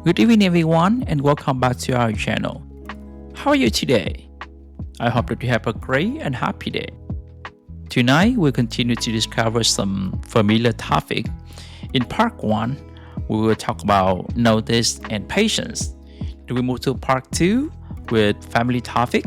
Good evening, everyone, and welcome back to our channel. How are you today? I hope that you have a great and happy day. Tonight, we'll continue to discover some familiar topic. In part 1, we will talk about notice and patience. Then we move to part 2 with family topic.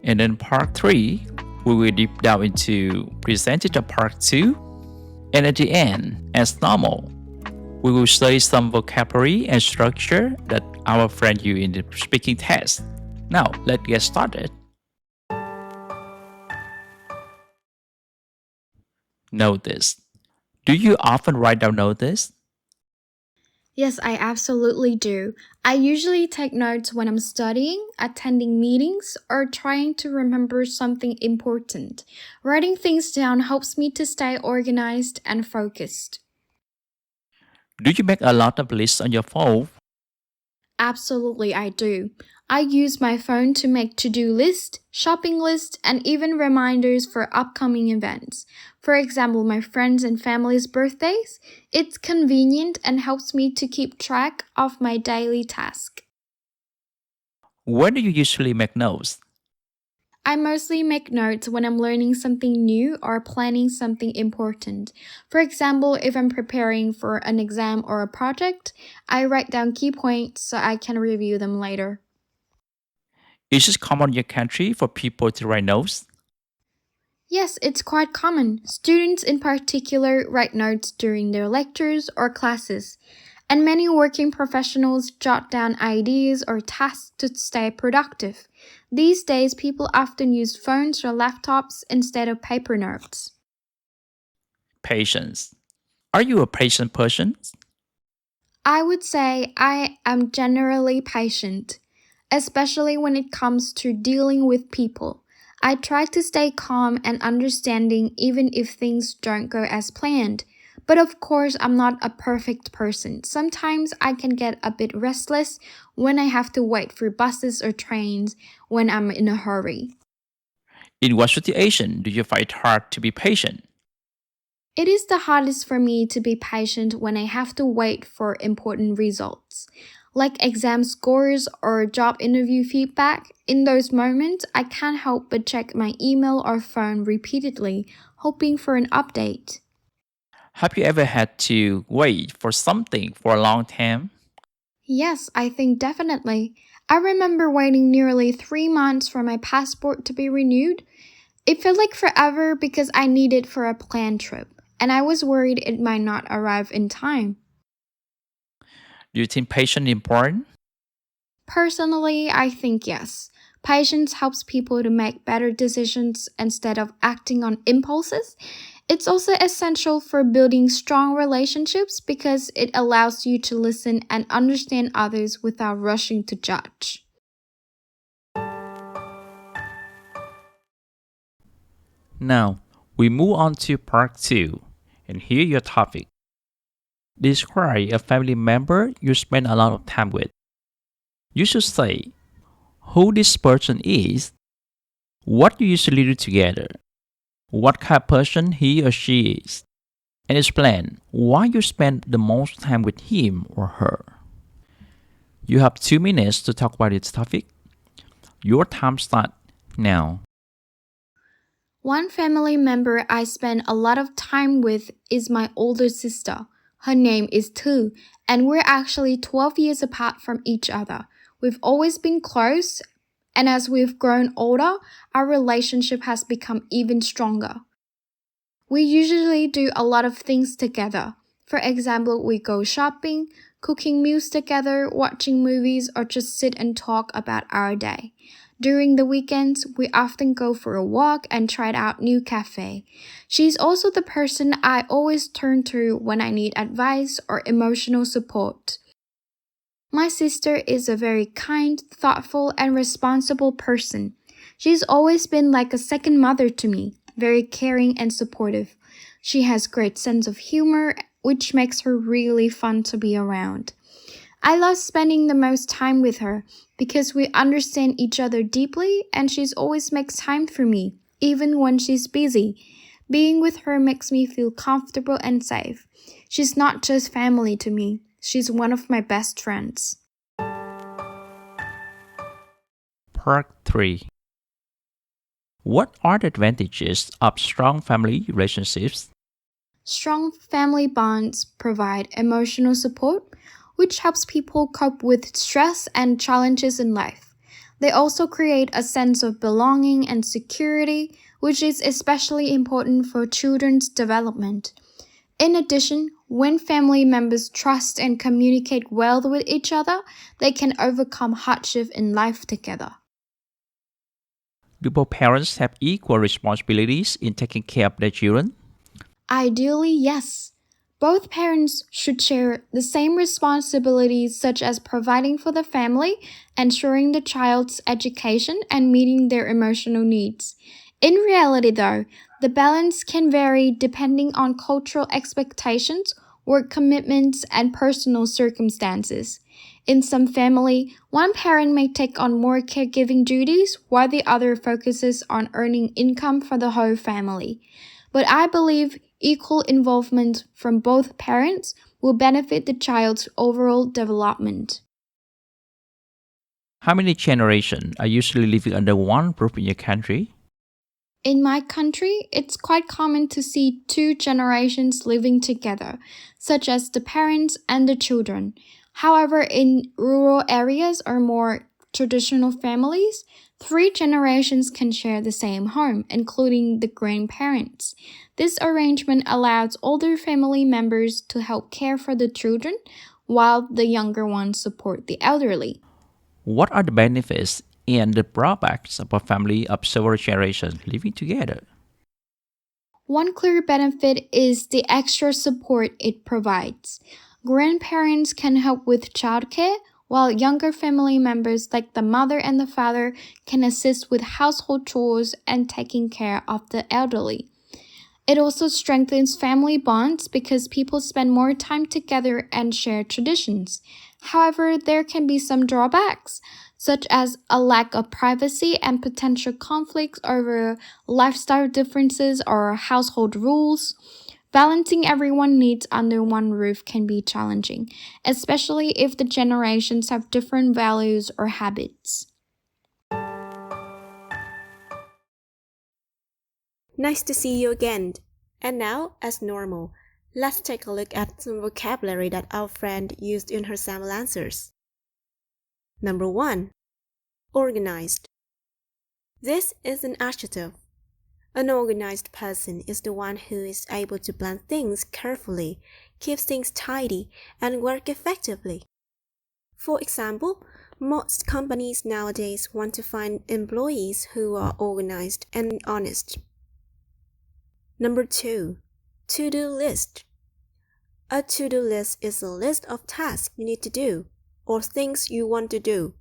And then part 3, we will deep dive into presented part 2. And at the end, as normal, we will study some vocabulary and structure that our friend you in the speaking test. Now, let's get started. Notice. Do you often write down notice? Yes, I absolutely do. I usually take notes when I'm studying, attending meetings, or trying to remember something important. Writing things down helps me to stay organized and focused. Do you make a lot of lists on your phone? Absolutely, I do. I use my phone to make to-do lists, shopping lists, and even reminders for upcoming events. For example, my friends and family's birthdays. It's convenient and helps me to keep track of my daily tasks. When do you usually make notes? I mostly make notes when I'm learning something new or planning something important. For example, if I'm preparing for an exam or a project, I write down key points so I can review them later. Is it common in your country for people to write notes? Yes, it's quite common. Students in particular write notes during their lectures or classes, and many working professionals jot down ideas or tasks to stay productive. These days, people often use phones or laptops instead of paper notes. Patience. Are you a patient person? I would say I am generally patient, especially when it comes to dealing with people. I try to stay calm and understanding even if things don't go as planned. But of course, I'm not a perfect person. Sometimes I can get a bit restless when I have to wait for buses or trains when I'm in a hurry. In what situation do you find it hard to be patient? It is the hardest for me to be patient when I have to wait for important results, like exam scores or job interview feedback. In those moments, I can't help but check my email or phone repeatedly, hoping for an update. Have you ever had to wait for something for a long time? Yes, I think definitely. I remember waiting nearly 3 months for my passport to be renewed. It felt like forever because I needed for a planned trip, and I was worried it might not arrive in time. Do you think patience is important? Personally, I think yes. Patience helps people to make better decisions instead of acting on impulses. It's also essential for building strong relationships because it allows you to listen and understand others without rushing to judge. Now, we move on to part 2. And here your topic. Describe a family member you spend a lot of time with. You should say who this person is, what you usually do together, what kind of person he or she is, and explain why you spend the most time with him or her. You have 2 minutes to talk about this topic. Your time starts now. One family member I spend a lot of time with is my older sister. Her name is Tu, and we're actually 12 years apart from each other. We've always been close, and as we've grown older, our relationship has become even stronger. We usually do a lot of things together. For example, we go shopping, cooking meals together, watching movies, or just sit and talk about our day. During the weekends, we often go for a walk and try out new cafe. She's also the person I always turn to when I need advice or emotional support. My sister is a very kind, thoughtful, and responsible person. She's always been like a second mother to me, very caring and supportive. She has great sense of humor, which makes her really fun to be around. I love spending the most time with her because we understand each other deeply and she's always makes time for me, even when she's busy. Being with her makes me feel comfortable and safe. She's not just family to me, she's one of my best friends. Part 3. What are the advantages of strong family relationships? Strong family bonds provide emotional support, which helps people cope with stress and challenges in life. They also create a sense of belonging and security, which is especially important for children's development. In addition, when family members trust and communicate well with each other, they can overcome hardship in life together. Do both parents have equal responsibilities in taking care of their children? Ideally, yes. Both parents should share the same responsibilities, such as providing for the family, ensuring the child's education, and meeting their emotional needs. In reality, though, the balance can vary depending on cultural expectations, work commitments, and personal circumstances. In some family, one parent may take on more caregiving duties while the other focuses on earning income for the whole family. But I believe equal involvement from both parents will benefit the child's overall development. How many generations are usually living under one roof in your country? In my country, it's quite common to see two generations living together, such as the parents and the children. However, in rural areas or more traditional families, three generations can share the same home, including the grandparents. This arrangement allows older family members to help care for the children, while the younger ones support the elderly. What are the benefits and the drawbacks of a family of several generations living together? One clear benefit is the extra support it provides. Grandparents can help with childcare, while younger family members like the mother and the father can assist with household chores and taking care of the elderly. It also strengthens family bonds because people spend more time together and share traditions. However, there can be some drawbacks, such as a lack of privacy and potential conflicts over lifestyle differences or household rules. Balancing everyone's needs under one roof can be challenging, especially if the generations have different values or habits. Nice to see you again. And now, as normal, let's take a look at some vocabulary that our friend used in her sample answers. Number 1. Organized. This is an adjective. An organized person is the one who is able to plan things carefully, keeps things tidy, and work effectively. For example, most companies nowadays want to find employees who are organized and honest. Number 2. To-do list. A to-do list is a list of tasks you need to do or things you want to do.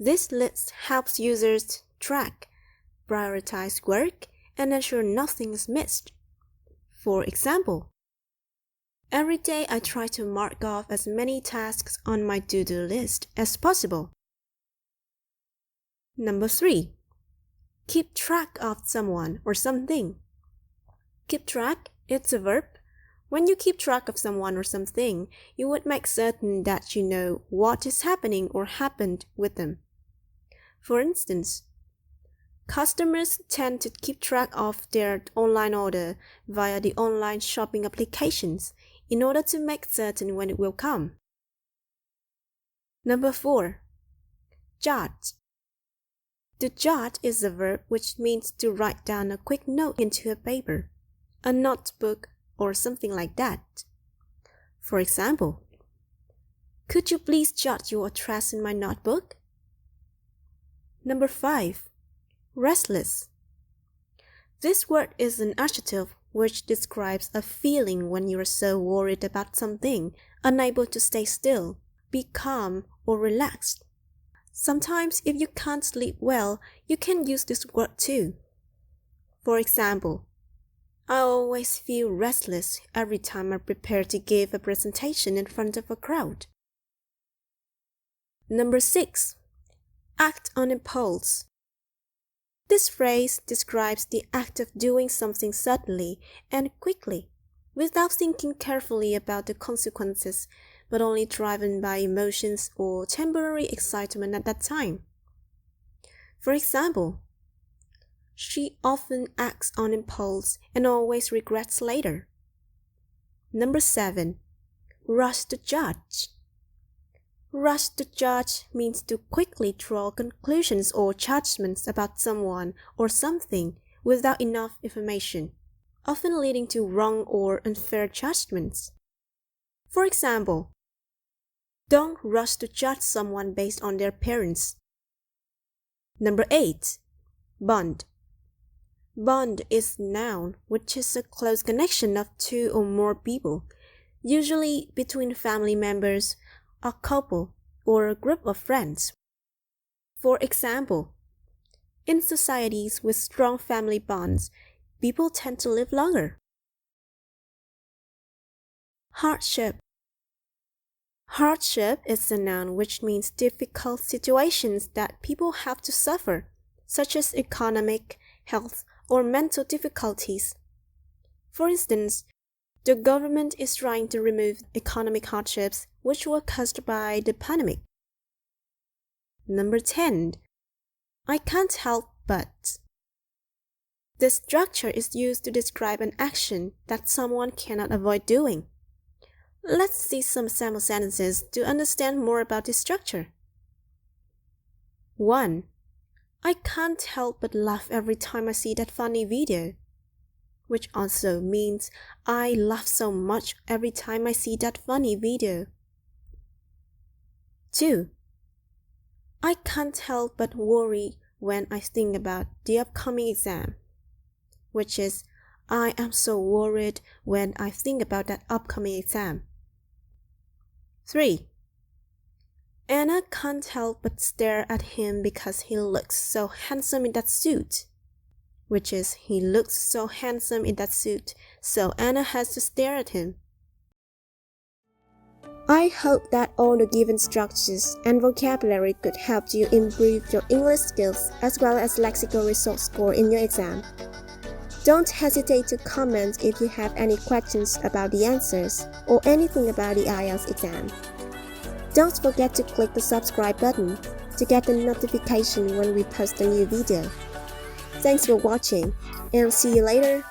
This list helps users track, prioritize work, and ensure nothing is missed. For example, every day I try to mark off as many tasks on my to-do list as possible. Number 3. Keep track of someone or something. Keep track, it's a verb. When you keep track of someone or something, you would make certain that you know what is happening or happened with them. For instance, customers tend to keep track of their online order via the online shopping applications in order to make certain when it will come. Number 4. Jot. To jot is a verb which means to write down a quick note into a paper, a notebook, or something like that. For example, could you please jot your address in my notebook? Number 5. Restless. This word is an adjective which describes a feeling when you are so worried about something, unable to stay still, be calm, or relaxed. Sometimes if you can't sleep well, you can use this word too. For example, I always feel restless every time I prepare to give a presentation in front of a crowd. Number 6. Act on impulse. This phrase describes the act of doing something suddenly and quickly, without thinking carefully about the consequences, but only driven by emotions or temporary excitement at that time. For example, she often acts on impulse and always regrets later. Number 7. Rush to judge. Rush to judge means to quickly draw conclusions or judgments about someone or something without enough information, often leading to wrong or unfair judgments. For example, don't rush to judge someone based on their appearance. Number 8. Bond. Bond is a noun which is a close connection of two or more people, usually between family members, a couple, or a group of friends. For example, in societies with strong family bonds, people tend to live longer. Hardship. Hardship is a noun which means difficult situations that people have to suffer, such as economic, health, or mental difficulties. For instance, the government is trying to remove economic hardships which were caused by the pandemic. Number 10. I can't help but. This structure is used to describe an action that someone cannot avoid doing. Let's see some sample sentences to understand more about this structure. 1. I can't help but laugh every time I see that funny video, which also means I laugh so much every time I see that funny video. 2. I can't help but worry when I think about the upcoming exam, which is I am so worried when I think about that upcoming exam. 3. Anna can't help but stare at him because he looks so handsome in that suit, which is he looks so handsome in that suit, so Anna has to stare at him. I hope that all the given structures and vocabulary could help you improve your English skills as well as lexical resource score in your exam. Don't hesitate to comment if you have any questions about the answers or anything about the IELTS exam. Don't forget to click the subscribe button to get a notification when we post a new video. Thanks for watching, and see you later.